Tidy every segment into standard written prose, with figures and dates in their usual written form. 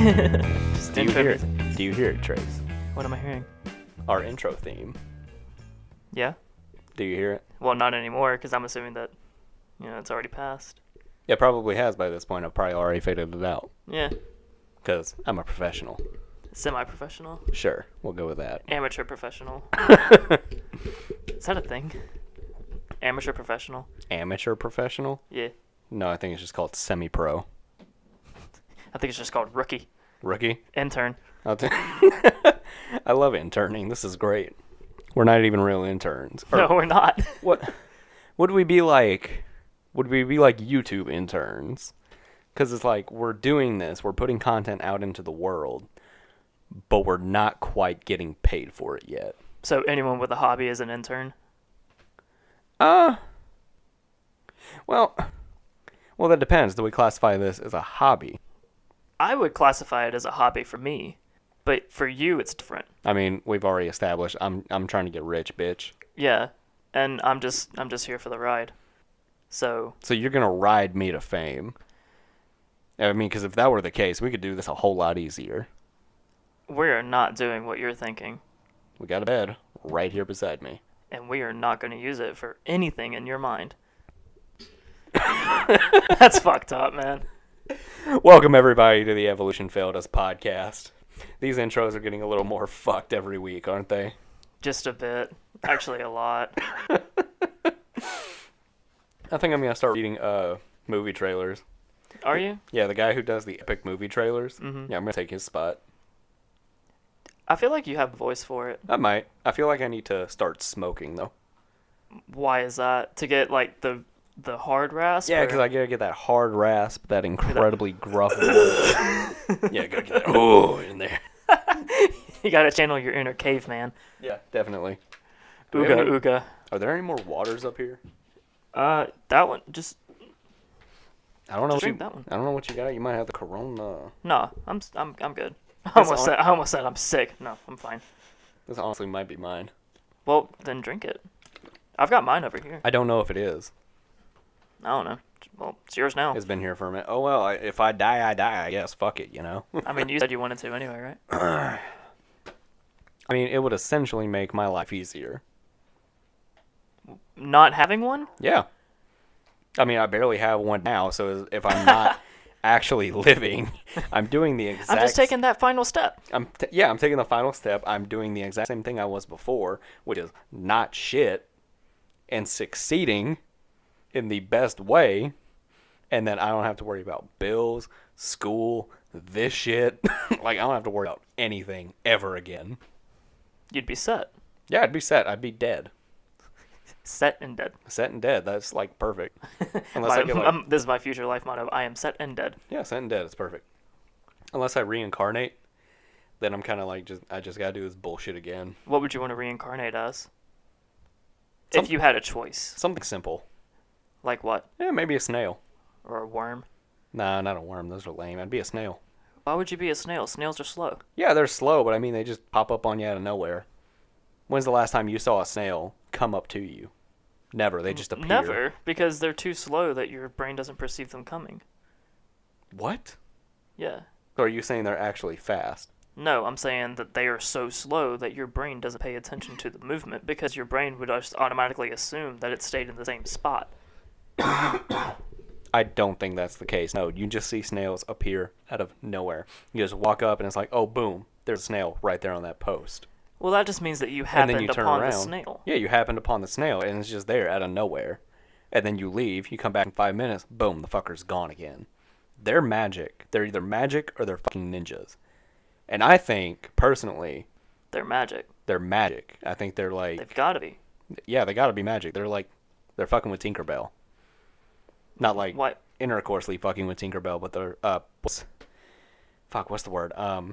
Do you hear it? Do you hear it, Trace? What am I hearing? Our intro theme. Yeah? Do you hear it? Well, not anymore, because I'm assuming that, it's already passed. Yeah, it probably has by this point. I've probably already faded it out. Yeah. Because I'm a professional. Semi-professional. Sure, we'll go with that. Amateur professional. Is that a thing? Amateur professional? Amateur professional? Yeah. No, I think it's just called semi-pro. I think it's just called rookie. Rookie? Intern. I love interning. This is great. We're not even real interns. No, we're not. What would we be like? Would we be like YouTube interns? Because it's like we're doing this, we're putting content out into the world, but we're not quite getting paid for it yet. So anyone with a hobby is an intern? Well, that depends. Do we classify this as a hobby? I would classify it as a hobby for me, but for you it's different. I mean, we've already established I'm trying to get rich, bitch. Yeah, and I'm just here for the ride. So you're gonna ride me to fame. I mean, because if that were the case, we could do this a whole lot easier. We are not doing what you're thinking. We got a bed right here beside me. And we are not going to use it for anything in your mind. That's fucked up, man. Welcome, everybody, to the Evolution Failed Us podcast. These intros are getting a little more fucked every week, aren't they? Just a bit. Actually, a lot. I think I'm going to start reading movie trailers. Are you? Yeah, the guy who does the epic movie trailers. Mm-hmm. Yeah, I'm going to take his spot. I feel like you have a voice for it. I might. I feel like I need to start smoking, though. Why is that? To get, like, the hard rasp? Yeah, because I gotta get that hard rasp, that incredibly gruff voice. Yeah, gotta get that in there. You gotta channel your inner caveman. Yeah, definitely. Ooga ooga. Are there any more waters up here? That one, just... I don't know. Drink that one. I don't know what you got. You might have the Corona. No, I'm good. I almost said I'm sick. No, I'm fine. This honestly might be mine. Well, then drink it. I've got mine over here. I don't know if it is. I don't know. Well, it's yours now. It's been here for a minute. Oh, well, if I die, I die, I guess. Fuck it, you know? I mean, you said you wanted to anyway, right? I mean, it would essentially make my life easier. Not having one? Yeah. I mean, I barely have one now, so if I'm not actually living, I'm doing the exact... I'm just taking that final step. I'm taking the final step. I'm doing the exact same thing I was before, which is not shit, and succeeding in the best way, and then I don't have to worry about bills, school, this shit. Like, I don't have to worry about anything ever again. You'd be set. Yeah, I'd be set. I'd be dead. Set and dead. Set and dead. That's, like, perfect. Unless I get, this is my future life motto. I am set and dead. Yeah, set and dead. It's perfect. Unless I reincarnate, then I'm kind of like, I just gotta do this bullshit again. What would you want to reincarnate as? If you had a choice. Something simple. Like what? Yeah, maybe a snail. Or a worm? Nah, not a worm. Those are lame. I'd be a snail. Why would you be a snail? Snails are slow. Yeah, they're slow, but I mean, they just pop up on you out of nowhere. When's the last time you saw a snail come up to you? Never. They just appear. Never, because they're too slow that your brain doesn't perceive them coming. What? Yeah. So are you saying they're actually fast? No, I'm saying that they are so slow that your brain doesn't pay attention to the movement because your brain would just automatically assume that it stayed in the same spot. I don't think that's the case. No, you just see snails appear out of nowhere. You just walk up and it's like, oh, boom, there's a snail right there on that post. Well, that just means that you happened upon the snail. Yeah, you happened upon the snail, and it's just there out of nowhere. And then you leave, you come back in 5 minutes, boom, the fucker's gone again. They're magic. They're either magic or they're fucking ninjas. And I think, personally... They're magic. They're magic. I think they're like... They've got to be. Yeah, they got to be magic. They're like... They're fucking with Tinkerbell. Not like what? Intercourse-ly fucking with Tinkerbell, but they're... what's the word? I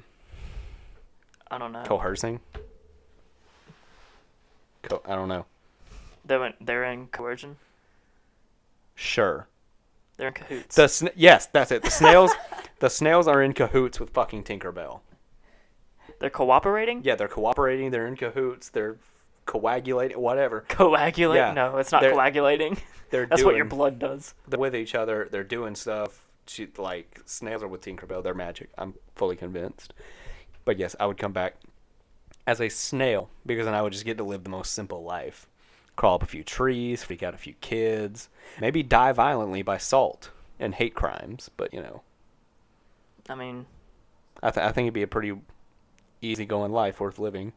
don't know. Coercing? I don't know. They're in coercion? Sure. They're in cahoots. Yes, that's it. The snails are in cahoots with fucking Tinkerbell. They're cooperating? Yeah, they're cooperating. They're in cahoots. They're coagulating, whatever. Coagulating? Yeah. No, it's not coagulating. That's what your blood does. They're with each other. They're doing stuff. like snails are with Tinkerbell. They're magic. I'm fully convinced. But yes, I would come back as a snail because then I would just get to live the most simple life. Crawl up a few trees, freak out a few kids, maybe die violently by salt and hate crimes. But I mean, I think it'd be a pretty easygoing life worth living.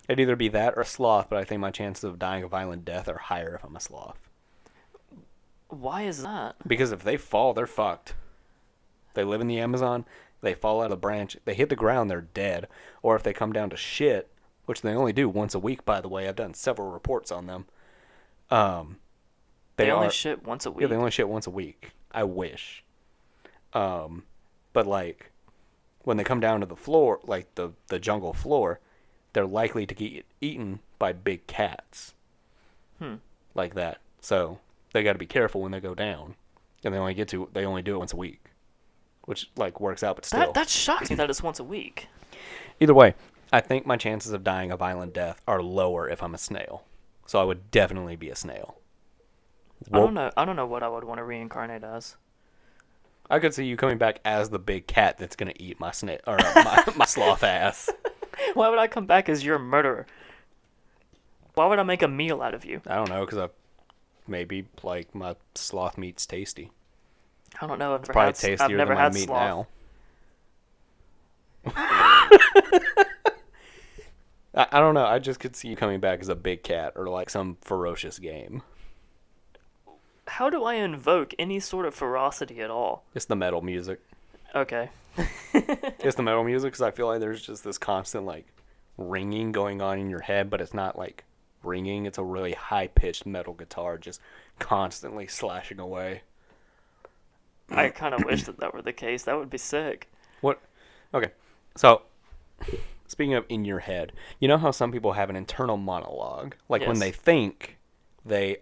It'd either be that or a sloth, but I think my chances of dying a violent death are higher if I'm a sloth. why is that? Because if they fall, they're fucked. They live in the Amazon, they fall out of the branch, they hit the ground, they're dead. Or if they come down to shit, which they only do once a week, by the way. I've done several reports on them. They only shit once a week? Yeah, they only shit once a week. I wish. But like, when they come down to the floor, like the jungle floor, they're likely to get eaten by big cats. Like that. So they got to be careful when they go down, and they only do it once a week, which like works out. But still, That shocks me that it's once a week. Either way, I think my chances of dying a violent death are lower if I'm a snail. So I would definitely be a snail. I don't know what I would want to reincarnate as. I could see you coming back as the big cat that's gonna eat my snail or my sloth ass. Why would I come back as your murderer? Why would I make a meal out of you? I don't know, because maybe like my sloth meat's tasty. I don't know. Probably tastier than my meat now. I don't know. I just could see you coming back as a big cat or like some ferocious game. How do I invoke any sort of ferocity at all? It's the metal music. Okay. It's the metal music because I feel like there's just this constant like ringing going on in your head, but it's not like ringing. It's a really high-pitched metal guitar just constantly slashing away. I kind of wish that were the case. That would be sick. What? Okay. So, speaking of in your head, you know how some people have an internal monologue? Like when Yes. they think, they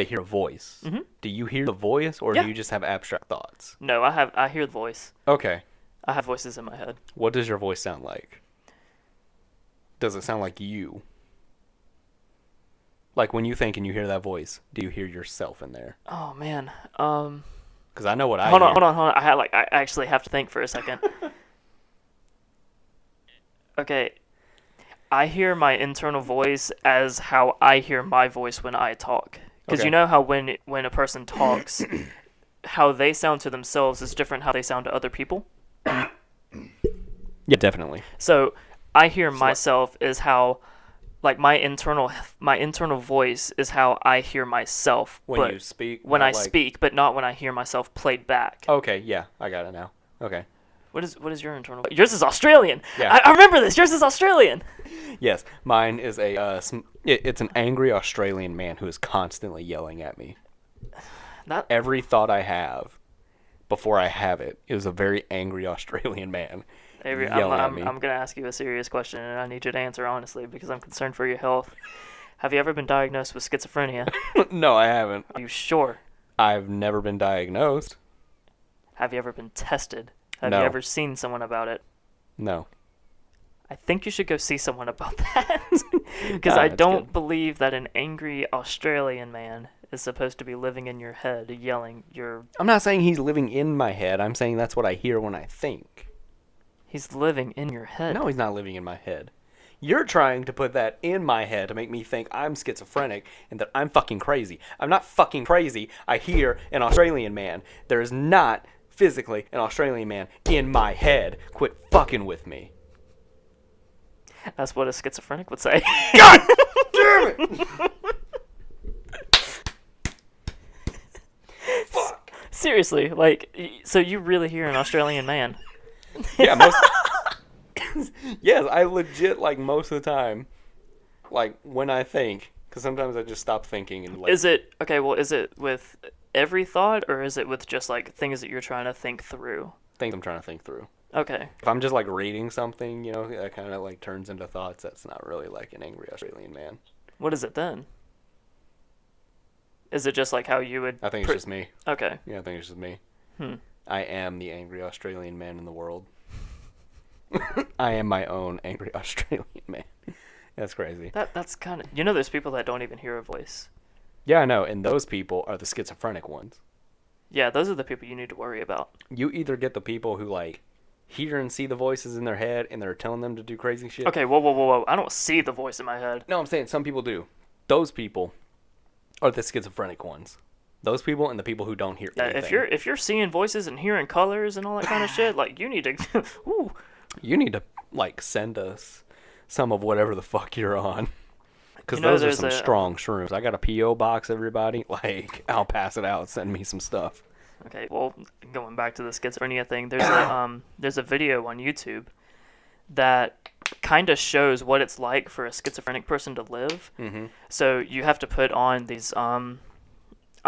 hear a voice. Mm-hmm. Do you hear the voice, or Yeah. do you just have abstract thoughts? No, I hear the voice. Okay. I have voices in my head. What does your voice sound like? Does it sound like you? Like when you think and you hear that voice, do you hear yourself in there? Oh man. Because I know what I Hold hear. on. I actually have to think for a second. Okay. I hear my internal voice as how I hear my voice when I talk. Because Okay. you know how when a person talks, how they sound to themselves is different how they sound to other people. Yeah, definitely. So I hear myself as how, like my internal voice is how I hear myself When you speak? when not I like- speak, but not when I hear myself played back. Okay, yeah, I got it now. Okay. What is your internal? Yours is Australian. Yeah. I remember this. Yours is Australian. Yes, mine is it's an angry Australian man who is constantly yelling at me. That Every thought I have, before I have it, is a very angry Australian man Avery, yelling at me. I'm gonna ask you a serious question, and I need you to answer honestly because I'm concerned for your health. Have you ever been diagnosed with schizophrenia? No, I haven't. Are you sure? I've never been diagnosed. Have you ever been tested? Have No. you ever seen someone about it? No. I think you should go see someone about that. Because Ah, I that's don't good. believe that an angry Australian man is supposed to be living in your head yelling your... I'm not saying he's living in my head. I'm saying that's what I hear when I think. He's living in your head. No, he's not living in my head. You're trying to put that in my head to make me think I'm schizophrenic and that I'm fucking crazy. I'm not fucking crazy. I hear an Australian man. There is not physically an Australian man in my head. Quit fucking with me. That's what a schizophrenic would say. God damn it! Fuck. Seriously, like, so you really hear an Australian man? Yeah, most. Yes, I legit like most of the time, like when I think, because sometimes I just stop thinking and like. Is it with every thought, or is it with just like things that you're trying to think through? Things I'm trying to think through. Okay. If I'm just like reading something, that kind of like turns into thoughts. That's not really like an angry Australian man. What is it then? Is it just like how you would... I think it's just me. Okay. Yeah, I think it's just me. Hmm. I am the angry Australian man in the world. I am my own angry Australian man. That's crazy. That's kind of... You know there's people that don't even hear a voice. Yeah, I know, and those people are the schizophrenic ones. Yeah, those are the people you need to worry about. You either get the people who like hear and see the voices in their head and they're telling them to do crazy shit. Okay, whoa. I don't see the voice in my head. No, I'm saying some people do. Those people are the schizophrenic ones. Those people and the people who don't hear anything. If you're seeing voices and hearing colors and all that kind of shit, like you need to, ooh. You need to like send us some of whatever the fuck you're on. Because You know, those are there's some strong shrooms. I got a P.O. box, everybody. Like, I'll pass it out. Send me some stuff. Okay, well, going back to the schizophrenia thing, there's a video on YouTube that kind of shows what it's like for a schizophrenic person to live. Mm-hmm. So you have to put on these I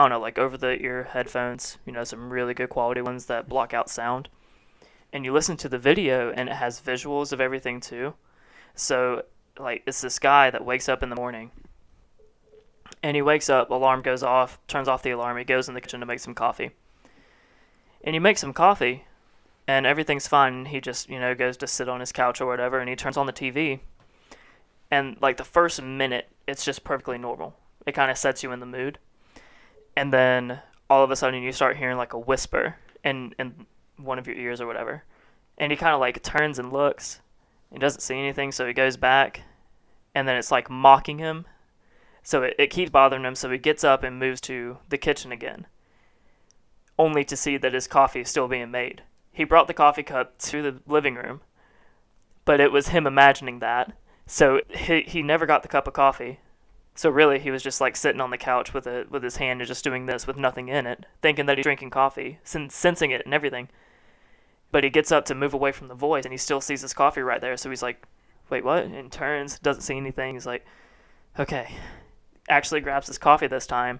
don't know, like over the ear headphones, some really good quality ones that block out sound. And you listen to the video and it has visuals of everything too. So like it's this guy that wakes up in the morning. And he wakes up, alarm goes off, turns off the alarm, he goes in the kitchen to make some coffee. And he makes some coffee, and everything's fine. He just, goes to sit on his couch or whatever, and he turns on the TV. And, like, the first minute, it's just perfectly normal. It kind of sets you in the mood. And then, all of a sudden, you start hearing, like, a whisper in one of your ears or whatever. And he kind of, like, turns and looks. He doesn't see anything, so he goes back. And then it's, like, mocking him. So it keeps bothering him, so he gets up and moves to the kitchen again, only to see that his coffee is still being made. He brought the coffee cup to the living room, but it was him imagining that. So he never got the cup of coffee. So really, he was just like sitting on the couch with his hand and just doing this with nothing in it, thinking that he's drinking coffee, sensing it and everything. But he gets up to move away from the voice, and he still sees his coffee right there. So he's like, wait, what? And turns, doesn't see anything. He's like, okay. Actually grabs his coffee this time.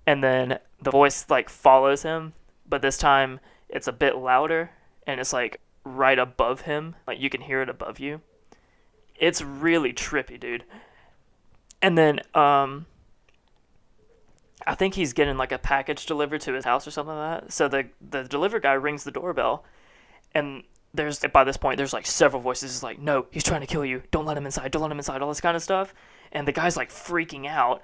And then the voice, like, follows him, but this time it's a bit louder, and it's, like, right above him. Like, you can hear it above you. It's really trippy, dude. And then, I think he's getting, like, a package delivered to his house or something like that. So the delivery guy rings the doorbell, and by this point, there's, like, several voices. It's like, no, he's trying to kill you. Don't let him inside. Don't let him inside. All this kind of stuff. And the guy's, like, freaking out,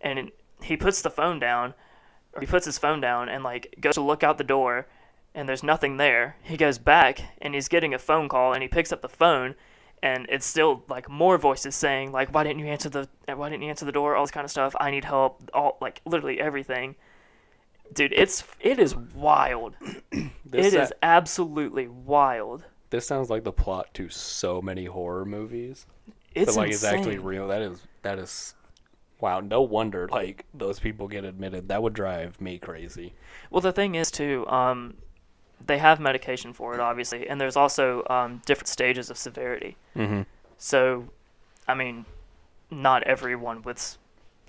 and he puts his phone down and like goes to look out the door, and there's nothing there. He goes back and he's getting a phone call, and he picks up the phone, and it's still like more voices saying like, why didn't you answer the door, all this kind of stuff, I need help, all like literally everything. Dude, it is wild. It is absolutely wild. This sounds like the plot to so many horror movies. It's like insane. It's actually real. That is wow, no wonder, like, those people get admitted. That would drive me crazy. Well, the thing is, too, they have medication for it, obviously, and there's also different stages of severity. Mm-hmm. So, I mean, not everyone with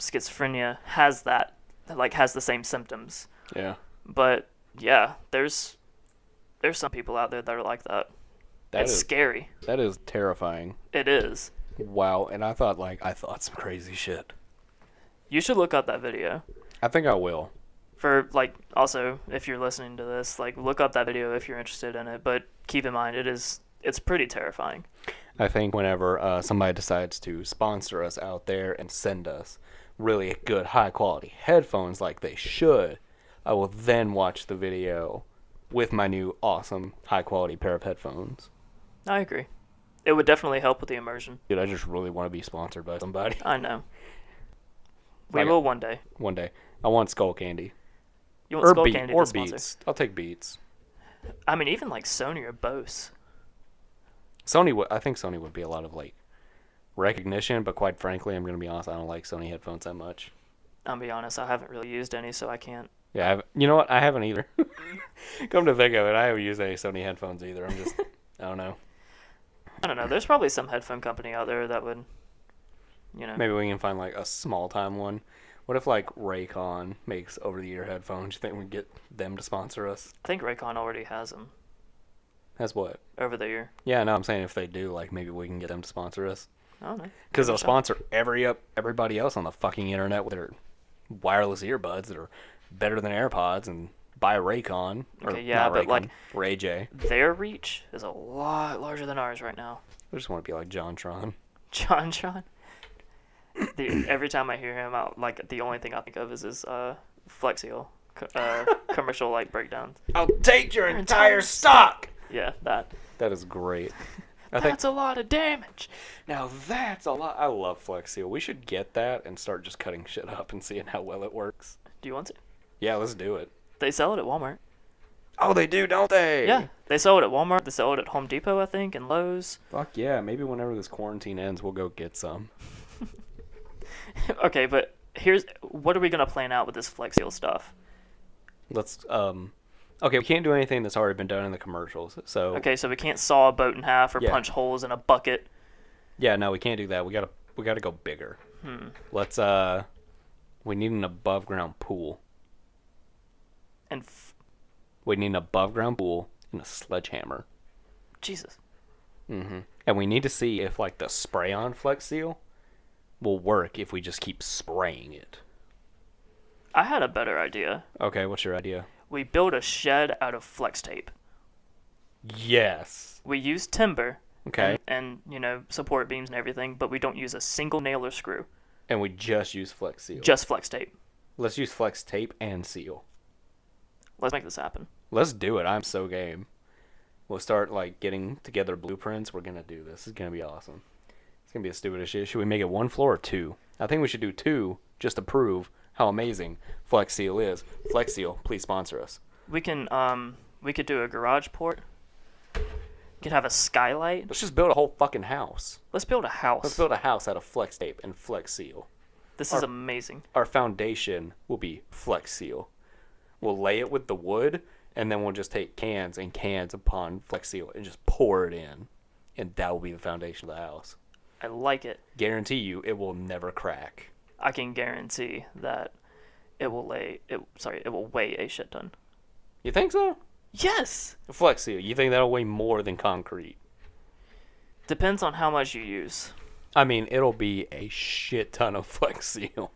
schizophrenia has that, like, has the same symptoms. Yeah. But, yeah, there's some people out there that are like that. It's scary. That is terrifying. It is. Wow, and I thought some crazy shit. You should look up that video. I think I will. For, like, also, if you're listening to this, like, look up that video if you're interested in it. But keep in mind, it's pretty terrifying. I think whenever somebody decides to sponsor us out there and send us really good, high-quality headphones like they should, I will then watch the video with my new awesome, high-quality pair of headphones. I agree. It would definitely help with the immersion. Dude, I just really want to be sponsored by somebody. I know. We will one day. One day. I want Skull Candy. You want Skull Candy or to sponsor? Beats. I'll take Beats. I mean, even like Sony or Bose. I think Sony would be a lot of like recognition, but quite frankly, I'm gonna be honest, I don't like Sony headphones that much. I'll be honest, I haven't really used any, so I can't. Yeah, you know what? I haven't either. Come to think of it, I haven't used any Sony headphones either. I'm just, I don't know. I don't know. There's probably some headphone company out there that would, Maybe we can find like a small time one. What if like Raycon makes over-the-ear headphones? You think we can get them to sponsor us? I think Raycon already has them. Has what? Over the ear. Yeah, no, I'm saying if they do, like maybe we can get them to sponsor us. I don't know. Because they'll sponsor everybody else on the fucking internet with their wireless earbuds that are better than AirPods, and buy Raycon. Okay, yeah, but Raycon, like Ray J. Their reach is a lot larger than ours right now. I just want to be like JonTron. JonTron? Dude, every time I hear him out, like the only thing I think of is his Flex Seal. commercial like breakdowns. I'll take your entire stock. Yeah, that. That is great. That's a lot of damage. Now that's a lot. I love Flex Seal. We should get that and start just cutting shit up and seeing how well it works. Do you want to? Yeah, let's do it. They sell it at Walmart. Oh, they do, don't they? Yeah, they sell it at Walmart. They sell it at Home Depot, I think, and Lowe's. Fuck yeah. Maybe whenever this quarantine ends, we'll go get some. Okay, but what are we gonna plan out with this Flex Seal stuff? Let's okay, we can't do anything that's already been done in the commercials. So Okay, so we can't saw a boat in half or Yeah. punch holes in a bucket. yeah, no, we can't do that. We gotta go bigger. Let's we need an above ground pool. And We need an above ground pool and a sledgehammer. Jesus. And we need to see if like the spray on Flex Seal will work if we just keep spraying it. I had a better idea. Okay, what's your idea? We build a shed out of flex tape. Yes. We use timber. Okay. And support beams and everything, but we don't use a single nail or screw. And we just use Flex Seal. Just flex tape. Let's use Flex Tape and Seal. Let's make this happen. Let's do it. I'm so game. We'll start like getting together blueprints. We're gonna do this. It's gonna be awesome. It's gonna be a stupid shit. Should we make it 1 floor or 2? I think we should do 2 just to prove how amazing Flex Seal is. Flex Seal, please sponsor us. We could do a garage port. We could have a skylight. Let's just build a whole fucking house. Let's build a house. Let's build a house out of Flex Tape and Flex Seal. This is amazing. Our foundation will be Flex Seal. We'll lay it with the wood, and then we'll just take cans and cans upon Flex Seal and just pour it in. And that will be the foundation of the house. I like it. Guarantee you it will never crack. I can guarantee that it will weigh a shit ton. You think so? Yes. Flex Seal, you think that'll weigh more than concrete? Depends on how much you use. I mean, it'll be a shit ton of Flex Seal.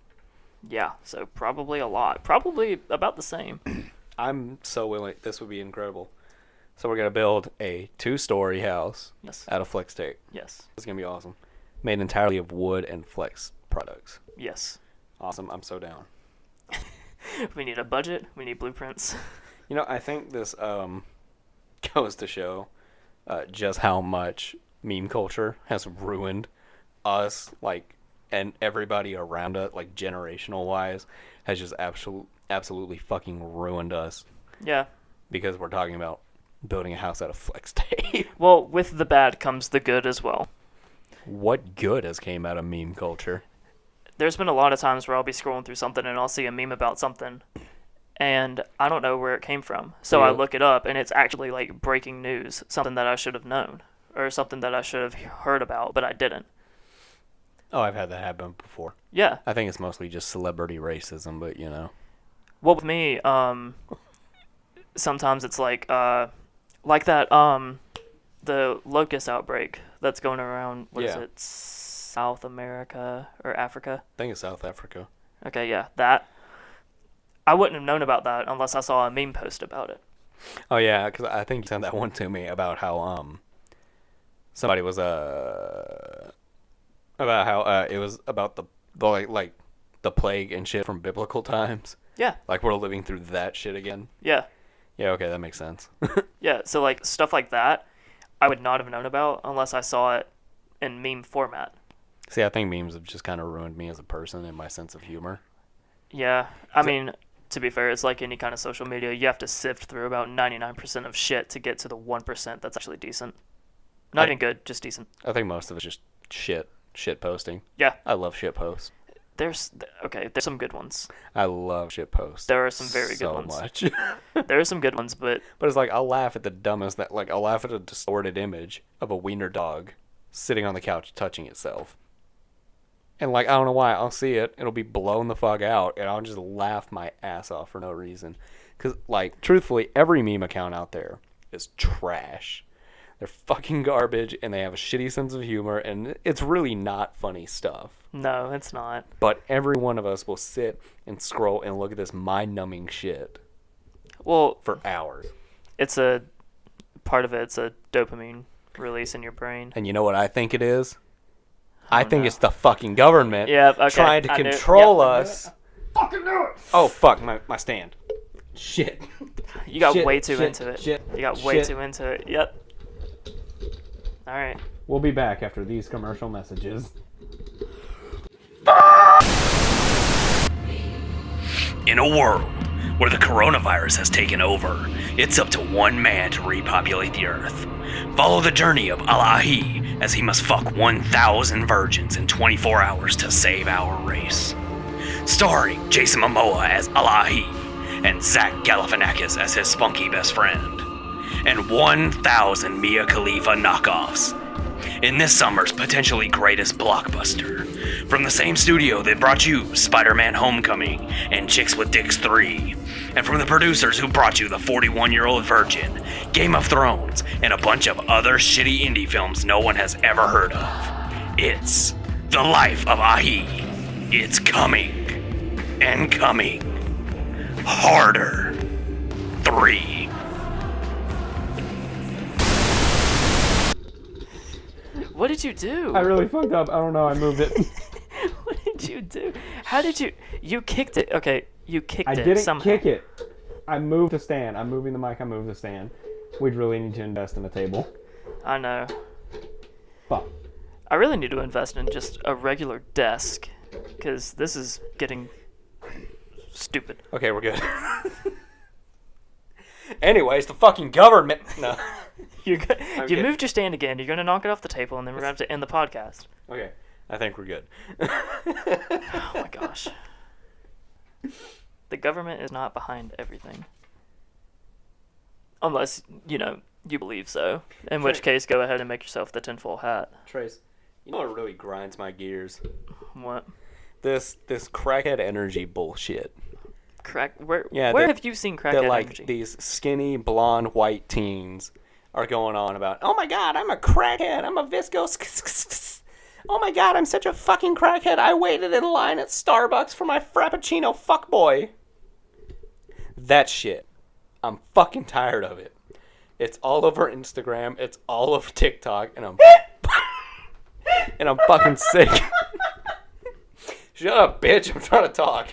Yeah, so probably a lot. Probably about the same. I'm so willing. This would be incredible. So we're going to build a 2-story house Yes. out of Flex Tape. Yes. It's going to be awesome. Made entirely of wood and Flex products. Yes. Awesome. I'm so down. We need a budget. We need blueprints. You know, I think this goes to show just how much meme culture has ruined us, like, and everybody around us, like, generational wise, has just absolutely fucking ruined us Yeah. because we're talking about building a house out of Flex Tape. Well, with the bad comes the good as well. What good has came out of meme culture? There's been a lot of times where I'll be scrolling through something and I'll see a meme about something, and I don't know where it came from. So I Yeah. look it up, and it's actually like breaking news, something that I should have known, or something that I should have heard about, but I didn't. Oh, I've had that happen before. Yeah. I think it's mostly just celebrity racism, but you know. Well, with me, sometimes it's like that, the locust outbreak that's going around, what is Yeah. it, South America or Africa? I think it's South Africa. Okay, yeah, that. I wouldn't have known about that unless I saw a meme post about it. Oh yeah, because I think you sent that one to me about how somebody was about how it was about the like the plague and shit from biblical times. Yeah, Like we're living through that shit again. yeah, Yeah, okay, that makes sense. yeah. So like stuff like that, I would not have known about unless I saw it in meme format. See, I think memes have just kind of ruined me as a person and my sense of humor. Yeah, I mean, to be fair, it's like any kind of social media. You have to sift through about 99% of shit to get to the 1% that's actually decent. Not even good, just decent. I think most of it's just shit posting. Yeah, I love shit posts. there's some good ones. I love shit posts. There are some very good so ones. much. There are some good ones, but But it's like I'll laugh at the dumbest I'll laugh at a distorted image of a wiener dog sitting on the couch touching itself. And like I don't know why, I'll see it, it'll be blown the fuck out, and I'll just laugh my ass off for no reason. Cause like truthfully, every meme account out there is trash. They're fucking garbage, and they have a shitty sense of humor, and it's really not funny stuff. no, it's not. But every one of us will sit and scroll and look at this mind-numbing shit Well, for hours. it's a part of it's a dopamine release in your brain. And you know what I think it is? I Oh, think no. it's the fucking government Yeah, okay. trying to I knew- control yep. us. Fucking do it! Oh, fuck, my stand. Shit. You got Shit, way too shit, into it. shit, You got way shit. too into it. Yep. All right. We'll be back after these commercial messages. In a world where the coronavirus has taken over, it's up to one man to repopulate the earth. Follow the journey of Alahi as he must fuck 1,000 virgins in 24 hours to save our race. Starring Jason Momoa as Alahi and Zach Galifianakis as his spunky best friend. And 1,000 Mia Khalifa knockoffs in this summer's potentially greatest blockbuster. From the same studio that brought you Spider-Man Homecoming and Chicks with Dicks 3. And from the producers who brought you The 41-Year-Old Virgin, Game of Thrones, and a bunch of other shitty indie films no one has ever heard of. It's The Life of Ahi. It's coming. And coming. Harder. 3. What did you do? I really fucked up. I don't know. I moved it. What did you do? How did you? You kicked it. Okay, you kicked I it. didn't somehow. kick it. I moved the stand. I'm moving the mic. I moved the stand. We'd really need to invest in a table. I know. Fuck. I really need to invest in just a regular desk, because this is getting stupid. Okay, we're good. Anyways, the fucking government. No. You kidding. moved your stand again. You're gonna knock it off the table, and then we're gonna have to end the podcast. Okay, I think we're good. Oh my gosh. The government is not behind everything. Unless, you believe so. In which case, go ahead and make yourself the tinfoil hat. Trace, you know what really grinds my gears? What? This crackhead energy bullshit. Where Yeah, where that- have you seen That crackhead like energy? these skinny blonde white teens are going on about, oh my god, I'm a crackhead, I'm a viscose. Oh my god, I'm such a fucking crackhead. I waited in line at Starbucks for my Frappuccino fuckboy. That shit. I'm fucking tired of it. It's all over Instagram, it's all over TikTok, and I'm fucking sick. Shut up, bitch, I'm trying to talk.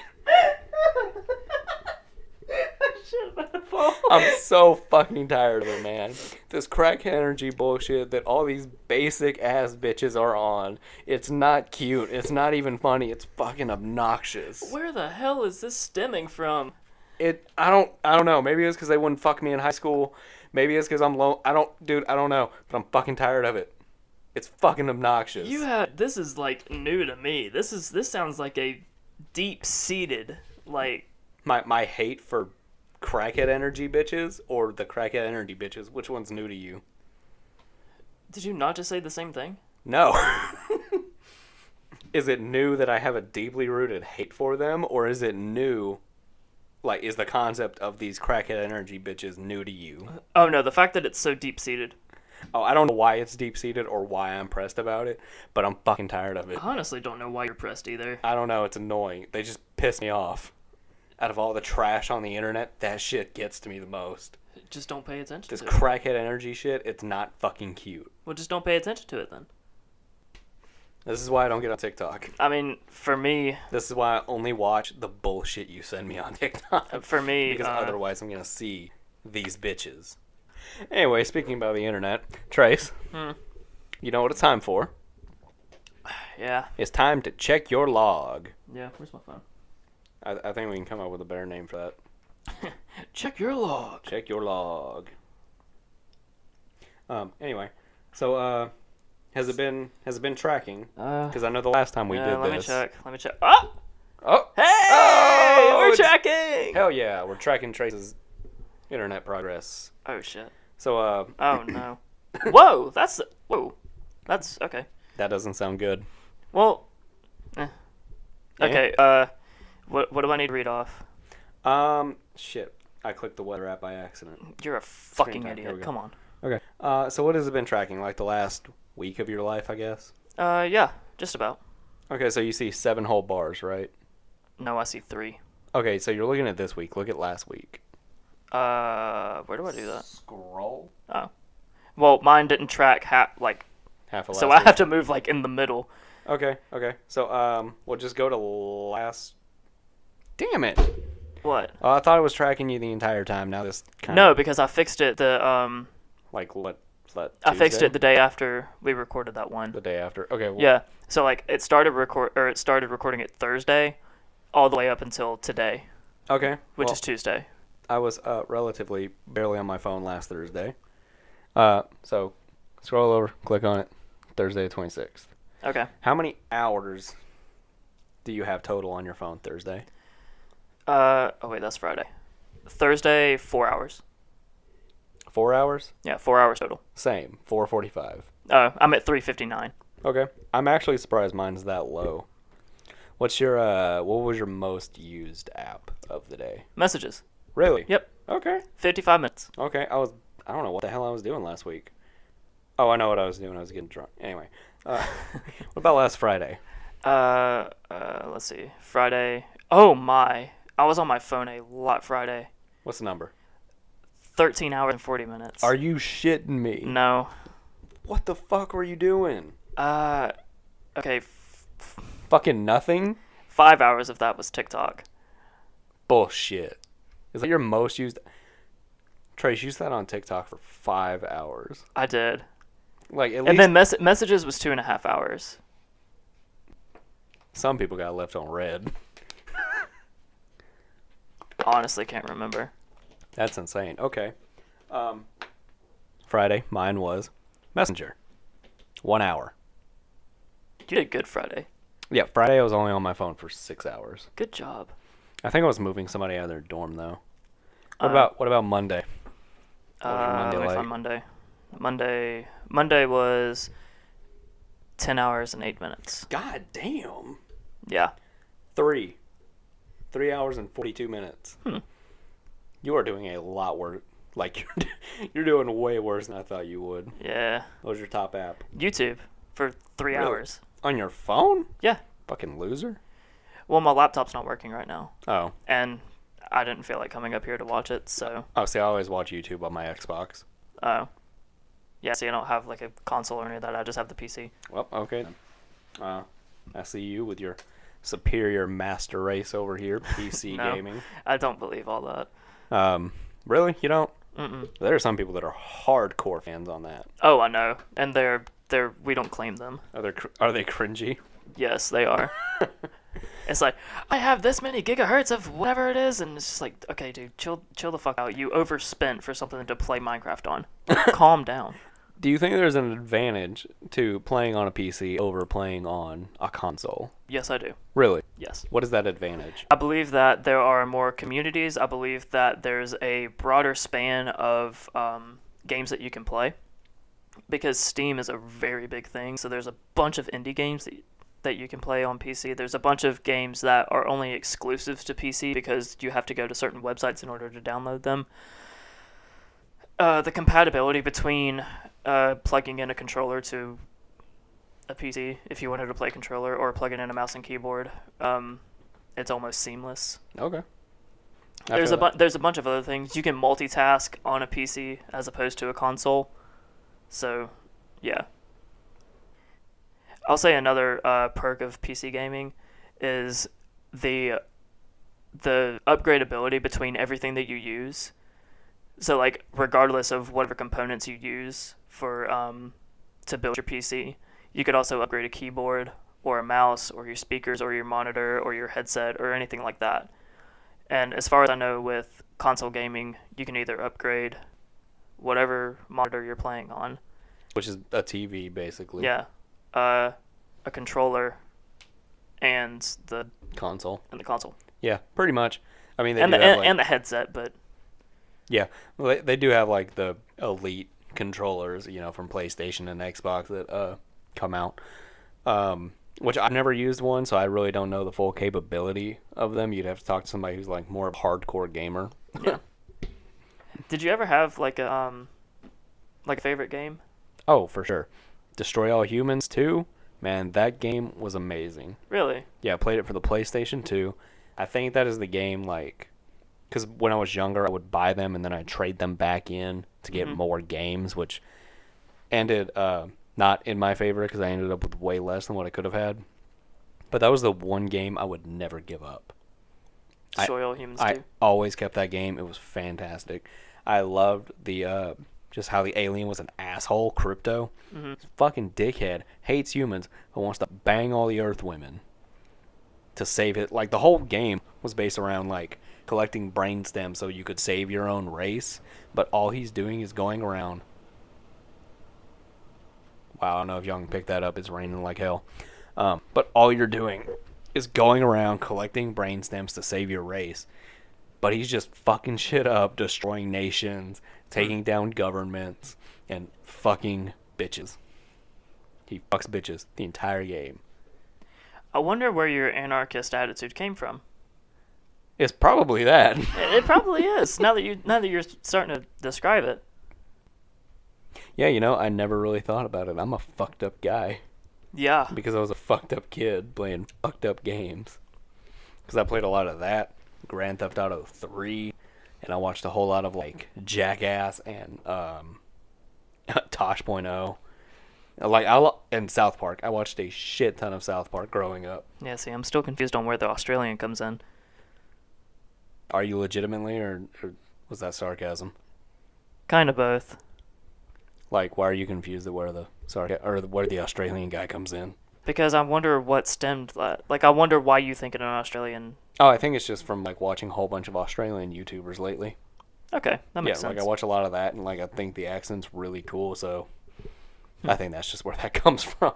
I'm so fucking tired of it, man. This crack energy bullshit that all these basic ass bitches are on. It's not cute. It's not even funny. It's fucking obnoxious. Where the hell is this stemming from? I don't know. Maybe it's because they wouldn't fuck me in high school. Maybe it's because I'm low. I don't know. But I'm fucking tired of it. It's fucking obnoxious. This is like new to me. This sounds like a deep-seated, like, my hate for crackhead energy bitches or the crackhead energy bitches. Which one's new to you? did you not just say the same thing? No. Is it new that I have a deeply rooted hate for them, or is it new, like, is the concept of these crackhead energy bitches new to you? Oh no, the fact that it's so deep-seated. Oh, I don't know why it's deep-seated or why I'm pressed about it, but I'm fucking tired of it. I honestly don't know why you're pressed either. I don't know, it's annoying. They just piss me off. Out of all the trash on the internet, that shit gets to me the most. Just don't pay attention This to it. crackhead energy shit, it's not fucking cute. Well, just don't pay attention to it then. This is why I don't get on TikTok. I mean, for me, This is why I only watch the bullshit you send me on TikTok. Because otherwise I'm going to see these bitches. Anyway, speaking about the internet, Trace, you know what it's time for? yeah, It's time to check your log. where's my phone? I think we can come up with a better name for that. Check your log. Check your log. Anyway, so has it been tracking? Because I know the last time we did let this. me check. Oh! Oh, Hey! Oh, we're it's- tracking! hell yeah, we're tracking Trace's internet progress. Oh, shit. So Oh, no. Whoa! That's okay. that doesn't sound good. Well, Yeah. okay, what do I need to read off? Shit, I clicked the weather app by accident. You're a fucking time. Here we idiot. go. Come on. Okay. So what has it been tracking? Like the last week of your life, I guess? Yeah, just about. Okay, so you see 7 whole bars, right? No, I see 3. Okay, so you're looking at this week. Look at last week. Where do I do that? Scroll. Oh. Well, mine didn't track Half of last so I week. have to move, like, in the middle. Okay. So, we'll just go to last... Damn it! What? Oh, I thought it was tracking you the entire time. Now this kind No, of because I fixed it like what? I fixed Tuesday? it the day after we recorded that one. The day after. Okay. Well, Yeah. So like it started recording it Thursday, all the way up until today, Okay. which well, is Tuesday. I was relatively barely on my phone last Thursday. So scroll over, click on it. Thursday the 26th. Okay. How many hours do you have total on your phone Thursday? Oh wait, that's Friday. Thursday, 4 hours. 4 hours? Yeah, 4 hours total. Same. 4:45. I'm at 3:59. Okay. I'm actually surprised mine's that low. What's your what was your most used app of the day? Messages. Really? Yep. Okay. 55 minutes. Okay. I don't know what the hell I was doing last week. Oh, I know what I was doing. I was getting drunk. Anyway. What about last Friday? Let's see. Friday. Oh my. I was on my phone a lot Friday. What's the number? 13 hours and 40 minutes. Are you shitting me? No. What the fuck were you doing? Okay. Fucking nothing? 5 hours of that was TikTok. Bullshit. Is that your most used? Trace, you sat on TikTok for 5 hours. I did. Like at And least then messages was 2.5 hours. some people got left on red. Honestly, can't remember. That's insane. Okay. Friday, mine was Messenger. 1 hour. You did good Friday. Yeah, Friday I was only on my phone for 6 hours. Good job. I think I was moving somebody out of their dorm though. What about Monday? What was your Monday Let me like? find Monday. Monday was 10 hours and 8 minutes. God damn. Yeah. 3 hours and 42 minutes. Hmm. You are doing a lot worse. Like you're doing way worse than I thought you would. Yeah. What was your top app? YouTube for 3 Really? hours. On your phone? Yeah. Fucking loser. Well, my laptop's not working right now. Oh. And I didn't feel like coming up here to watch it, so. Oh, see, I always watch YouTube on my Xbox. Oh. Yeah, see, I don't have like a console or any of that. I just have the PC. Well, okay then. I see you with your superior master race over here, PC No. gaming. I don't believe all that. Really? You don't? Mm-mm. There are some people that are hardcore fans on that. Oh, I know. And we don't claim them. Are they cringy? Yes, they are. It's like, I have this many gigahertz of whatever it is, and it's just like, okay, dude, chill the fuck out. You overspent for something to play Minecraft on. Calm down. Do you think there's an advantage to playing on a PC over playing on a console? Yes, I do. Really? Yes. What is that advantage? I believe that there are more communities. I believe that there's a broader span of games that you can play, because Steam is a very big thing. So there's a bunch of indie games that you can play on PC. There's a bunch of games that are only exclusives to PC because you have to go to certain websites in order to download them. The compatibility between plugging in a controller to a PC, if you wanted to play controller, or plugging in a mouse and keyboard, it's almost seamless. Okay. There's a bunch of other things. You can multitask on a PC as opposed to a console. So, yeah. I'll say another perk of PC gaming is the upgradability between everything that you use. So, like, regardless of whatever components you use for to build your PC, you could also upgrade a keyboard or a mouse or your speakers or your monitor or your headset or anything like that. And as far as I know, with console gaming, you can either upgrade whatever monitor you're playing on. Which is a TV, basically. Yeah. A controller and the Console. console. Yeah, pretty much. I mean, And the headset, but yeah, well, they do have like the elite controllers, from PlayStation and Xbox that come out. Which I've never used one, so I really don't know the full capability of them. You'd have to talk to somebody who's like more of a hardcore gamer. yeah. Did you ever have like a favorite game? Oh, for sure. Destroy All Humans 2. Man, that game was amazing. Really? Yeah, I played it for the PlayStation 2. I think that is the game, because when I was younger, I would buy them and then I'd trade them back in to get more games, which ended not in my favor because I ended up with way less than what I could have had. But that was the one game I would never give up. destroy all humans I do. always kept that game. It was fantastic. I loved the just how the alien was an asshole, Crypto. Mm-hmm. Fucking dickhead, hates humans, but wants to bang all the Earth women to save it. Like, the whole game was based around, like, collecting brain stems so you could save your own race, but all he's doing is going around. Wow, I don't know if y'all can pick that up. It's raining like hell. But all you're doing is going around collecting brain stems to save your race. But he's just fucking shit up, destroying nations, taking down governments, and fucking bitches. He fucks bitches the entire game. I wonder where your anarchist attitude came from. It's probably that. It probably is. Now that you're starting to describe it. Yeah, you know, I never really thought about it. I'm a fucked up guy. Yeah. Because I was a fucked up kid playing fucked up games. Because I played a lot of that, Grand Theft Auto 3, and I watched a whole lot of, like, Jackass and Tosh.0. And South Park. I watched a shit ton of South Park growing up. Yeah, see, I'm still confused on where the Australian comes in. Are you legitimately, or was that sarcasm? Kind of both. Like, why are you confused at where where the Australian guy comes in? Because I wonder what stemmed that. Like, I wonder why you think an Australian... Oh, I think it's just from, like, watching a whole bunch of Australian YouTubers lately. Okay, that makes sense. Like, I watch a lot of that, and, like, I think the accent's really cool, so I think that's just where that comes from.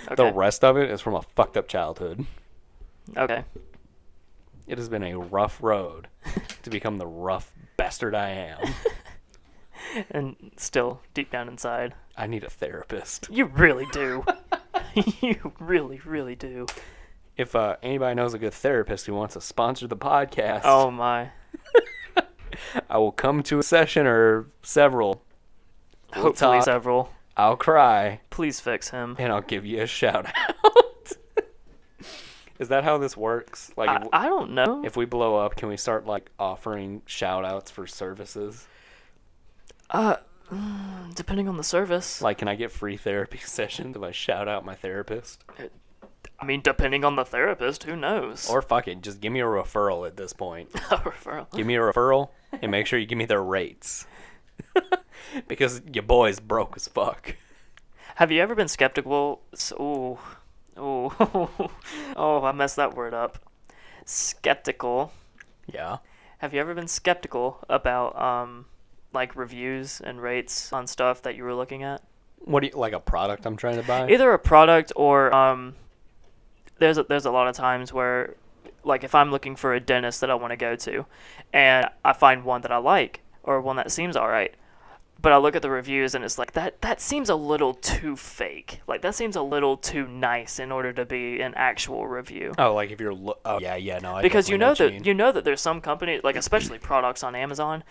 Okay. The rest of it is from a fucked up childhood. Okay. It has been a rough road to become the rough bastard I am. And still, deep down inside... I need a therapist. You really do. You really, really do. If anybody knows a good therapist who wants to sponsor the podcast... Oh, my. I will come to a session or several. We'll Hopefully talk, several. I'll cry. Please fix him. And I'll give you a shout out. Is that how this works? Like, I don't know. if we blow up, can we start, like, offering shout outs for services? Depending on the service. Like, can I get free therapy sessions if I shout out my therapist? I mean, depending on the therapist, who knows? Or fuck it, just give me a referral at this point. A referral. Give me a referral, and make sure you give me their rates. Because your boy's broke as fuck. Have you ever been skeptical? I messed that word up. Skeptical. Yeah. Have you ever been skeptical about like reviews and rates on stuff that you were looking at? What do you, like a product I'm trying to buy? Either a product or there's a lot of times where, like, if I'm looking for a dentist that I want to go to, and I find one that I like or one that seems all right, but I look at the reviews and it's like that seems a little too fake. Like, that seems a little too nice in order to be an actual review. Oh, like if you're no, I because definitely know what you mean. you know that there's some companies, like especially products on Amazon,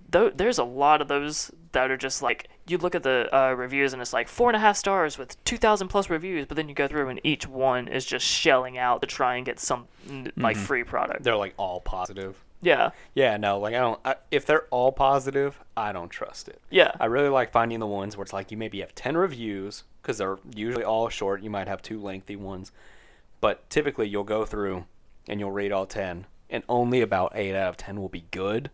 there's a lot of those that are just like, you look at the reviews and it's like 4.5 stars with 2,000 plus reviews, but then you go through and each one is just shelling out to try and get some like free product. They're like all positive. Yeah. Yeah, no, like if they're all positive, I don't trust it. Yeah. I really like finding the ones where it's like you maybe have 10 reviews, because they're usually all short. You might have 2 lengthy ones. But typically you'll go through and you'll rate all 10, and only about 8 out of 10 will be good.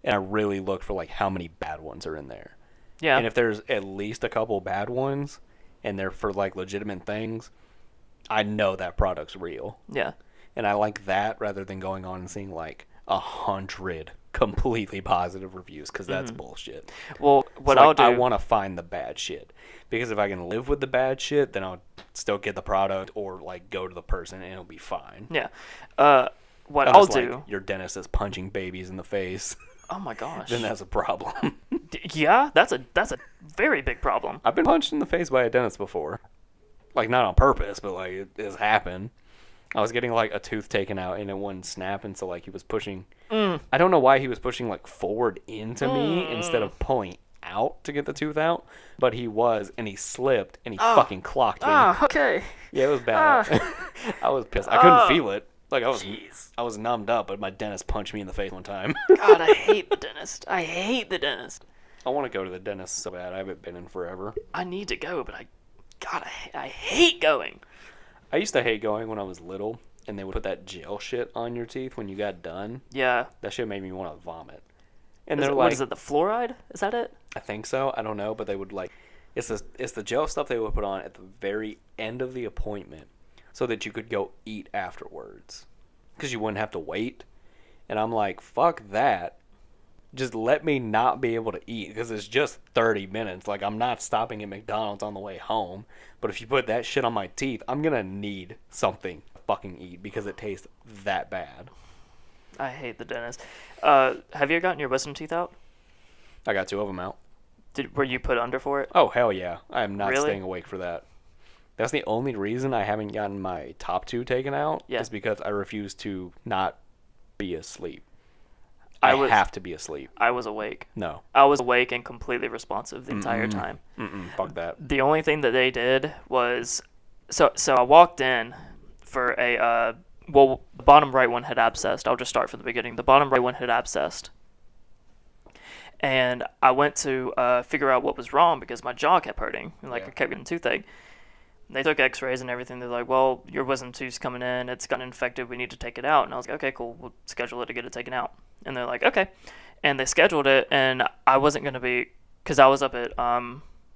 And I really look for like how many bad ones are in there. Yeah. And if there's at least a couple bad ones, and they're for like legitimate things, I know that product's real. Yeah. And I like that rather than going on and seeing like 100 completely positive reviews, because that's bullshit. Well, what So, I'll like, do... I want to find the bad shit, because if I can live with the bad shit, then I'll still get the product or like go to the person and it'll be fine. Yeah. What Unless, I'll like, do... your dentist is punching babies in the face. Oh my gosh. Then that's a problem. Yeah, that's a very big problem. I've been punched in the face by a dentist before. Like, not on purpose, but like it has happened. I was getting like a tooth taken out and it wouldn't snap, and so like he was pushing. I don't know why he was pushing like forward into me instead of pulling out to get the tooth out, but he was, and he slipped and he fucking clocked me. Okay. Yeah, it was bad. I was pissed. I couldn't feel it. Like, I was numbed up, but my dentist punched me in the face one time. God, I hate the dentist. I hate the dentist. I want to go to the dentist so bad. I haven't been in forever. I need to go, but I hate going. I used to hate going when I was little, and they would put that gel shit on your teeth when you got done. Yeah. That shit made me want to vomit. And Is they're it, like, what is it, the fluoride? Is that it? I think so. I don't know, but they would like, it's the gel stuff they would put on at the very end of the appointment, so that you could go eat afterwards, because you wouldn't have to wait. And I'm like, fuck that. Just let me not be able to eat, because it's just 30 minutes. Like, I'm not stopping at McDonald's on the way home. But if you put that shit on my teeth, I'm going to need something to fucking eat, because it tastes that bad. I hate the dentist. Have you gotten your wisdom teeth out? I got 2 of them out. Were you put under for it? Oh, hell yeah. I am not Really? staying awake for that. That's the only reason I haven't gotten my top 2 taken out, Yeah. is because I refuse to not be asleep. I have to be asleep. I was awake. No. I was awake and completely responsive the entire time. Fuck that. The only thing that they did was, so I walked in for a, well, the bottom right one had abscessed. I'll just start from the beginning. The bottom right one had abscessed. And I went to figure out what was wrong, because my jaw kept hurting. And, I kept getting toothache. They took x-rays and everything. They're like, well, your wisdom tooth's coming in. It's gotten infected. We need to take it out. And I was like, okay, cool. We'll schedule it to get it taken out. And they're like, okay. And they scheduled it, and I wasn't going to be, because I was up at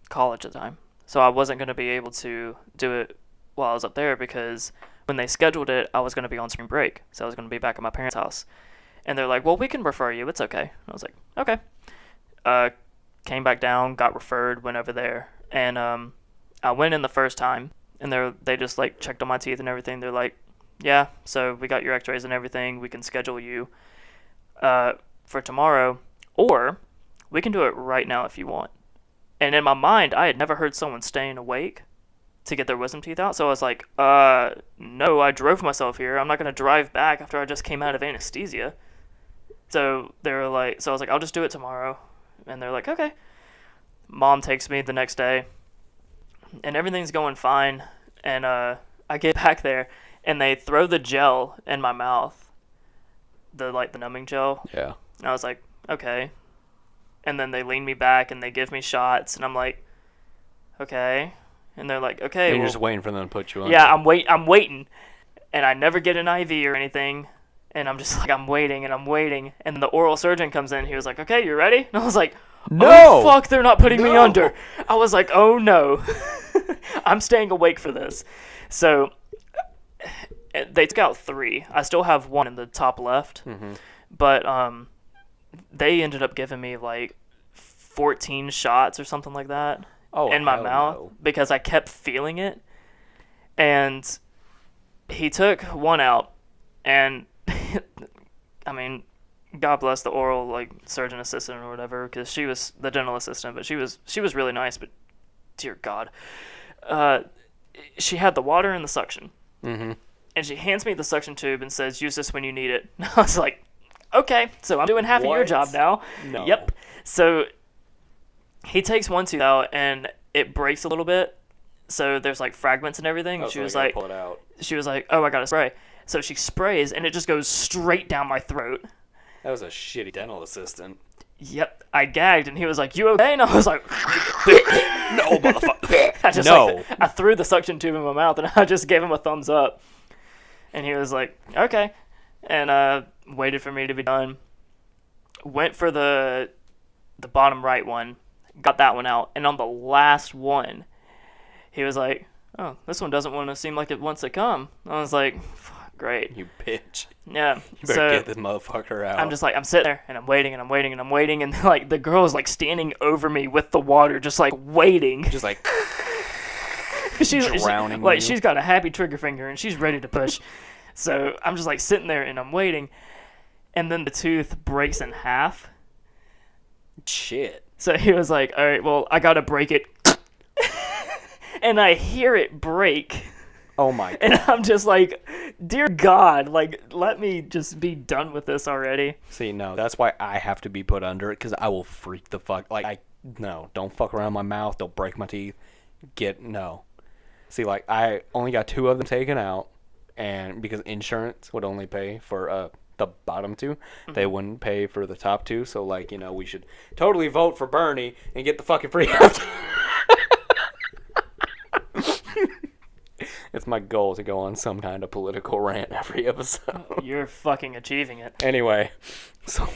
college at the time. So I wasn't going to be able to do it while I was up there, because when they scheduled it, I was going to be on spring break. So I was going to be back at my parents' house. And they're like, well, we can refer you. It's okay. And I was like, okay. Came back down, got referred, went over there. And I went in the first time, and they just like checked on my teeth and everything. They're like, yeah, so we got your x-rays and everything. We can schedule you for tomorrow, or we can do it right now if you want. And in my mind, I had never heard someone staying awake to get their wisdom teeth out. So I was like, no, I drove myself here. I'm not going to drive back after I just came out of anesthesia. So they were like, so I was like, I'll just do it tomorrow. And they're like, okay. Mom takes me the next day, and everything's going fine. And I get back there, and they throw the gel in my mouth, the numbing gel. Yeah. And I was like, okay. And then they lean me back, and they give me shots, and I'm like, okay. And they're like, okay. And you're just waiting for them to put you on. Yeah, I'm waiting, and I never get an IV or anything. And I'm just like, I'm waiting. And the oral surgeon comes in. He was like, okay, you ready? And I was like, no! Oh, fuck, they're not putting me under. I was like, oh, no. I'm staying awake for this. So they took out 3. I still have 1 in the top left. Mm-hmm. But they ended up giving me like 14 shots or something like that in my mouth because I kept feeling it. And he took 1 out, and I mean, God bless the oral surgeon assistant or whatever, because she was the dental assistant, but she was really nice. But dear God, she had the water and the suction, Mm-hmm. and she hands me the suction tube and says, "Use this when you need it." And I was like, "Okay, so I'm doing half of your job now." No. Yep. So he takes 1 tooth out, and it breaks a little bit. So there's fragments and everything. Oh, she so was they gotta like, pull it out. she was like, "Oh, I gotta spray." So she sprays, and it just goes straight down my throat. That was a shitty dental assistant. Yep, I gagged, and he was like, "You okay?" And I was like, No, motherfucker. I just No. I threw the suction tube in my mouth, and I just gave him a thumbs up. And he was like, "Okay," and waited for me to be done. Went for the bottom right one, got that one out, and on the last one, he was like, "Oh, this one doesn't want to seem like it wants to come." I was like, great. You bitch. Yeah. You better get this motherfucker out. I'm just I'm sitting there, and I'm waiting, and the girl is standing over me with the water, just waiting. Just she's drowning you. you. She's got a happy trigger finger, and she's ready to push. So I'm just sitting there, and I'm waiting, and then the tooth breaks in half. Shit. So he was like, "All right, well, I gotta break it," and I hear it break. Oh my God. And I'm just like, dear God, let me just be done with this already. See, no, that's why I have to be put under it, because I will freak the fuck. No, don't fuck around my mouth. Don't break my teeth. No. See, I only got 2 of them taken out, and because insurance would only pay for the bottom 2, they wouldn't pay for the top 2. So, we should totally vote for Bernie and get the fucking free health. It's my goal to go on some kind of political rant every episode. You're fucking achieving it. Anyway, so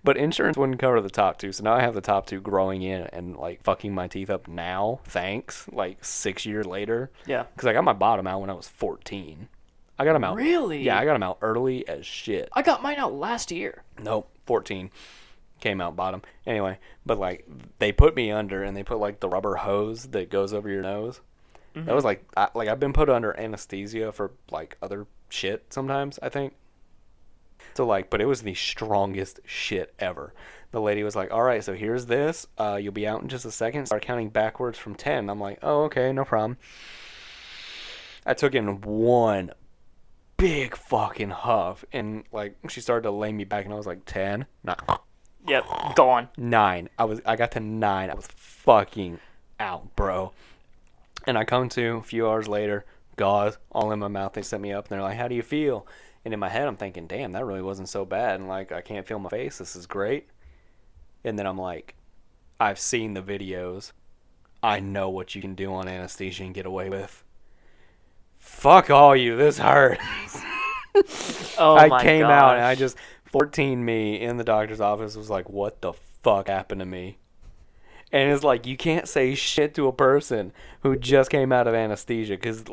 but insurance wouldn't cover the top two, so now I have the top two growing in and fucking my teeth up now. Thanks, 6 years later. Yeah. Because I got my bottom out when I was 14. I got them out. Really? Yeah, I got them out early as shit. I got mine out last year. Nope, 14 came out bottom. Anyway, but they put me under and they put the rubber hose that goes over your nose. Mm-hmm. That was I've been put under anesthesia for other shit sometimes, I think. So but it was the strongest shit ever. The lady was like, all right, so here's this. You'll be out in just a second. Start counting backwards from 10. I'm like, oh, okay, no problem. I took in one big fucking huff, and she started to lay me back, and I was like, 10? No. Yep, gone. 9. I got to 9. I was fucking out, bro. And I come to a few hours later, gauze all in my mouth. They set me up, and they're like, how do you feel? And in my head, I'm thinking, damn, that really wasn't so bad. And I can't feel my face. This is great. And then I'm like, I've seen the videos. I know what you can do on anesthesia and get away with. Fuck all you. This hurts. Oh my I came gosh. out and 14 me in the doctor's office was like, what the fuck happened to me? And it's you can't say shit to a person who just came out of anesthesia because,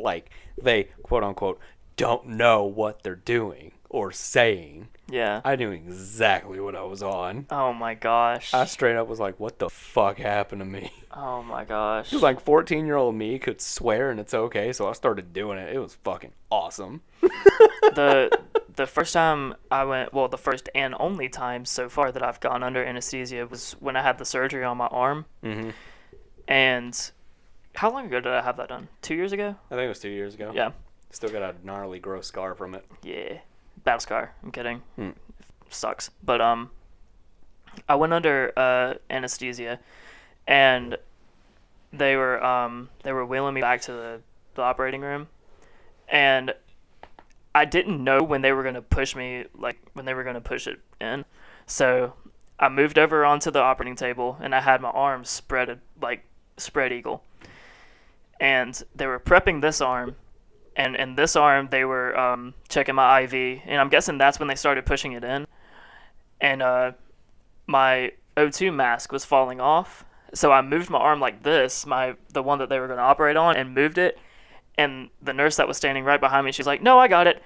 they, quote unquote, don't know what they're doing or saying. Yeah. I knew exactly what I was on. Oh my gosh. I straight up was like, what the fuck happened to me? Oh my gosh. Because 14-year-old me could swear and it's okay, so I started doing it. It was fucking awesome. The first time I went, well, the first and only time so far that I've gone under anesthesia was when I had the surgery on my arm. Mm-hmm. And how long ago did I have that done? 2 years ago? I think it was 2 years ago. Yeah. Still got a gnarly, gross scar from it. Yeah. Battle scar. I'm kidding. Sucks. But I went under anesthesia, and they were wheeling me back to the operating room, and I didn't know when they were going to push me, when they were going to push it in. So I moved over onto the operating table, and I had my arms spread eagle. And they were prepping this arm, and in this arm they were checking my IV, and I'm guessing that's when they started pushing it in. And my O2 mask was falling off, so I moved my arm like this, the one that they were going to operate on, and moved it. And the nurse that was standing right behind me, she's like, no, I got it.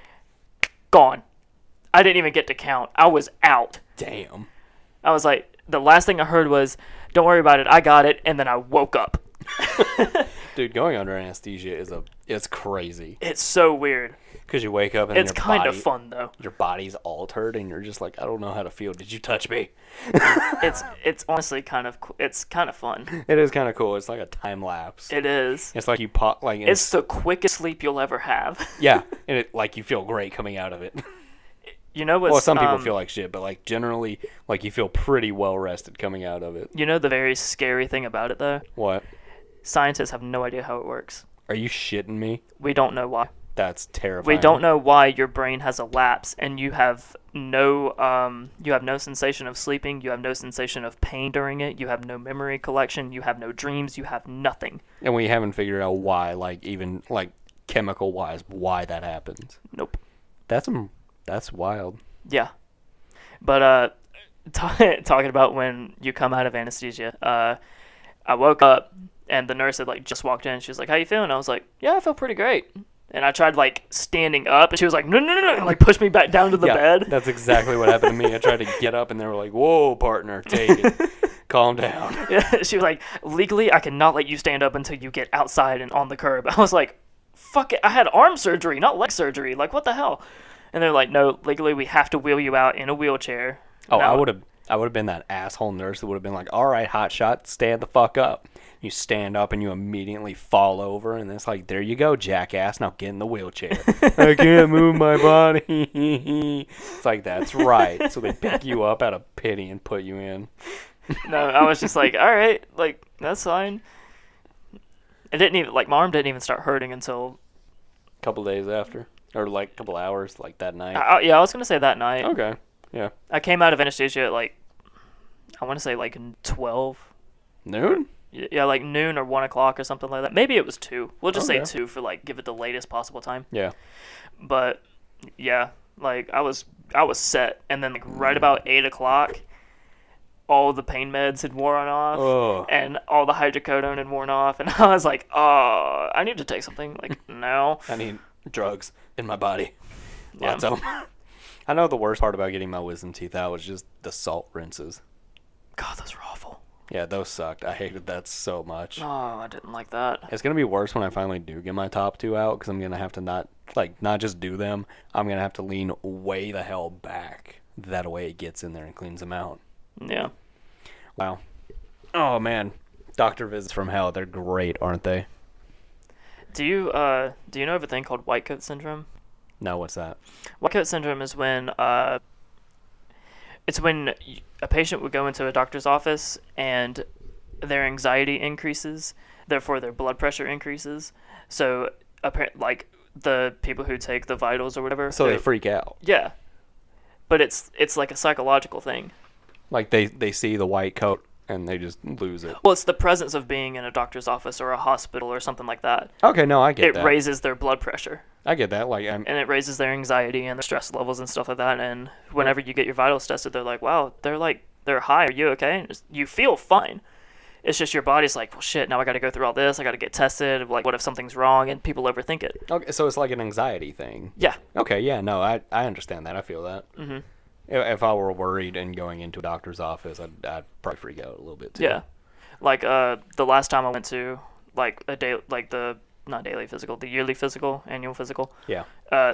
Gone. I didn't even get to count. I was out. Damn. I was like, the last thing I heard was, don't worry about it, I got it, and then I woke up. Dude, going under anesthesia it's crazy. It's so weird. Because you wake up and it's kind of fun, though. Your body's altered, and you're just like, I don't know how to feel. Did you touch me? It's honestly kind of fun. It is kind of cool. It's like a time lapse. It is. It's like you pop it's the quickest sleep you'll ever have. Yeah, and it you feel great coming out of it. You know what? Well, some people feel like shit, but generally, you feel pretty well rested coming out of it. You know the very scary thing about it, though? What? Scientists have no idea how it works. Are you shitting me? We don't know why. That's terrifying. We don't know why your brain has a lapse, and you have no sensation of sleeping. You have no sensation of pain during it. You have no memory collection. You have no dreams. You have nothing. And we haven't figured out why, even chemical wise, why that happens. Nope. That's wild. Yeah, but talking about when you come out of anesthesia, I woke up and the nurse had just walked in. She was like, "How you feeling?" I was like, "Yeah, I feel pretty great." And I tried standing up, and she was like, "No, no, no, no," and pushed me back down to the bed. That's exactly what happened to me. I tried to get up, and they were like, "Whoa, partner, take it, calm down." Yeah, she was like, "Legally, I cannot let you stand up until you get outside and on the curb." I was like, "Fuck it, I had arm surgery, not leg surgery. What the hell?" And they're like, "No, legally, we have to wheel you out in a wheelchair." Oh, I would have been that asshole nurse that would have been like, "All right, hotshot, stand the fuck up." You stand up and you immediately fall over, and it's like, there you go, jackass. Now get in the wheelchair. I can't move my body. It's like, that's right. So they pick you up out of pity and put you in. No, I was just like, all right, that's fine. It didn't even, my arm didn't even start hurting until a couple days after, or a couple hours, that night. Yeah, I was gonna say that night. Okay, yeah. I came out of anesthesia at I want to say 12 noon. Yeah, like noon or 1 o'clock or something like that. Maybe it was 2. We'll just say Okay. 2 for like give it the latest possible time. Yeah. But yeah, like I was set, and then like right about 8 o'clock, all the pain meds had worn off, Oh. and all the hydrocodone had worn off, and I was like, oh, I need to take something like now. I need drugs in my body. Yeah. Lots of them. I know the worst part about getting my wisdom teeth out was just the salt rinses. God, those were awful. Yeah, those sucked. I hated that so much. Oh, I didn't like that. It's going to be worse when I finally do get my top 2 out, because I'm going to have to not just do them. I'm going to have to lean way the hell back. That way it gets in there and cleans them out. Yeah. Wow. Oh, man. Doctor visits from hell. They're great, aren't they? Do you know of a thing called white coat syndrome? No, what's that? White coat syndrome is when it's when a patient would go into a doctor's office and their anxiety increases, therefore their blood pressure increases. So, like the people who take the vitals or whatever. So they freak out. Yeah, but it's like a psychological thing. Like they see the white coat and they just lose it. Well, it's the presence of being in a doctor's office or a hospital or something like that. Okay, no, I get It that. raises their blood pressure. I get that. Like, And it raises their anxiety and their stress levels and stuff like that. And whenever you get your vitals tested, they're like, wow, they're high. Are you okay? And you feel fine. It's just your body's like, well, shit, now I got to go through all this. I got to get tested. Like, what if something's wrong? And people overthink it. okay, so it's like an anxiety thing. Yeah. Okay, yeah, no, I understand that. I feel that. Mm-hmm. If I were worried and going into a doctor's office, I'd probably freak out a little bit too. Yeah. Like, the last time I went to, like, not daily physical, the yearly physical, annual physical. Yeah.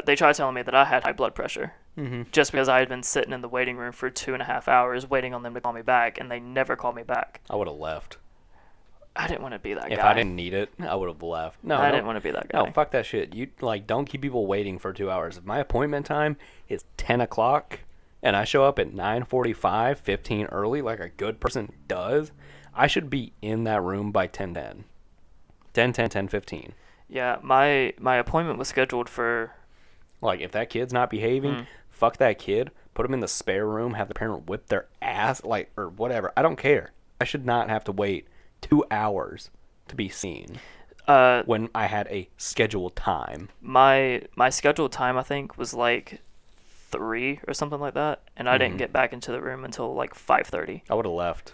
They tried telling me that I had high blood pressure. Mm-hmm. Just because I had been sitting in the waiting room for 2.5 hours waiting on them to call me back, and they never called me back. I would have left. I didn't want to be that guy. If I didn't need it, I would have left. No, I didn't want to be that guy. No, fuck that shit. You don't keep people waiting for 2 hours. If my appointment time is 10 o'clock and I show up at 9:45, 15 early, like a good person does, I should be in that room by 10:10. 10:10, 10:15. Yeah, my appointment was scheduled for... Like, if that kid's not behaving, fuck that kid. Put him in the spare room, have the parent whip their ass, like, or whatever. I don't care. I should not have to wait 2 hours to be seen when I had a scheduled time. My scheduled time, I think, was like 3 or something like that, and I didn't get back into the room until like 5:30. I would have left.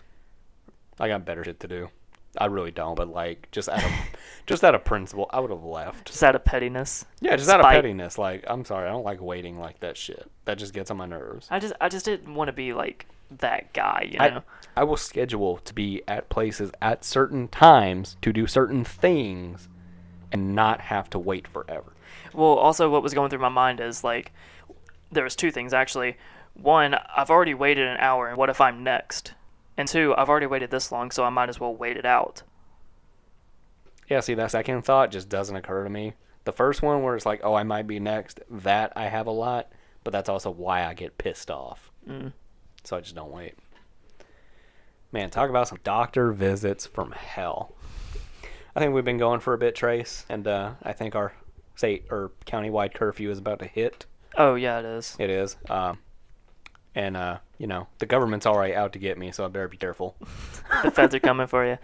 I got better shit to do. I really don't, but like just out of principle, I would have left. Just out of pettiness. Yeah, just out of Spite. pettiness. Like, I'm sorry, I don't like waiting like that shit. That just gets on my nerves. I just didn't want to be like that guy, you know. I will schedule to be at places at certain times to do certain things and not have to wait forever. Well, also what was going through my mind is like there was 2 things actually. One, I've already waited an hour, and what if I'm next? And 2, I've already waited this long, so I might as well wait it out. Yeah, see, that second thought just doesn't occur to me. The first one where it's like, oh, I might be next, that I have a lot, but that's also why I get pissed off. So I just don't wait. Man, talk about some doctor visits from hell. I think we've been going for a bit, Trace, and I think our state or county-wide curfew is about to hit. Oh, yeah, it is. It is. And, you know, the government's already out to get me, so I better be careful. The feds are coming for you.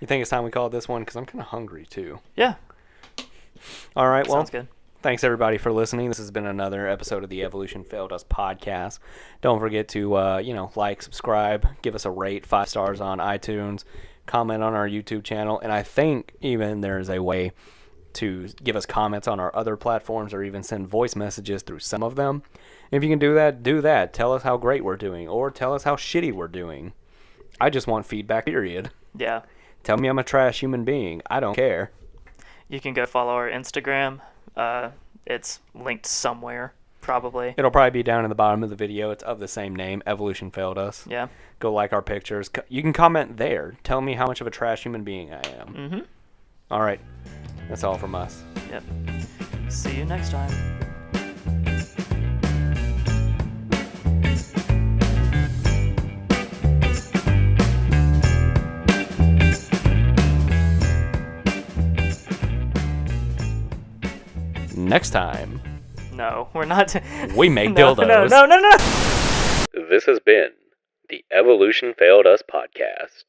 You think it's time we call it this one? Because I'm kind of hungry, too. Yeah. All right, well, Sounds good. thanks, everybody, for listening. This has been another episode of the Evolution Failed Us podcast. Don't forget to, like, subscribe, give us a rate, 5 stars on iTunes, comment on our YouTube channel, and I think even there's a way to give us comments on our other platforms or even send voice messages through some of them. If you can do that, do that. Tell us how great we're doing or tell us how shitty we're doing. I just want feedback, period. Yeah. Tell me I'm a trash human being. I don't care. You can go follow our Instagram. It's linked somewhere, probably. It'll probably be down in the bottom of the video. It's of the same name, Evolution Failed Us. Yeah. Go like our pictures. You can comment there. Tell me how much of a trash human being I am. Mm-hmm. All right. That's all from us. Yep. See you next time. Next time, No, we're not. we make No. dildos. No. This has been the Evolution Failed Us podcast.